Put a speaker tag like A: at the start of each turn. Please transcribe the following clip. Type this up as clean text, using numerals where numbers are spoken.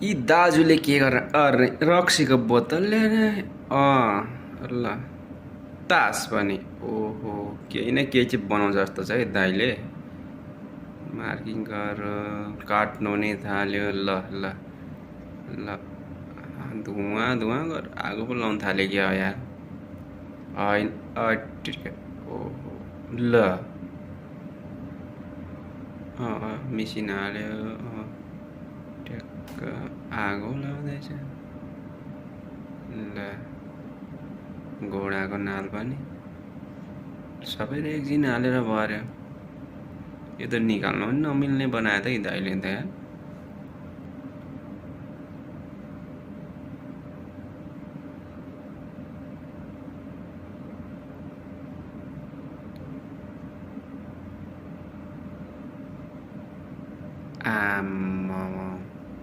A: यी दाजुले के गरेर अरे रक्सीको बोतल ल्याएर ल तास पनि ओहो केही न केही चाहिँ बनाउँछ जस्तो छ है दाइले मार्किङ गर काट्नु नि थाल्यो ल ल ल धुवा धुवा गर आगो पो लाउनु थाल्यो क्या यार होइन ओहो ल मिसिन हाल्यो ट्याक्क आगो लाउँदैछ ल घोडाको नाल पनि सबै एकजिन हालेर भर्यो यो त निकाल्नु पनि नमिल्ने बनायो त यी दाइले त यार आम्म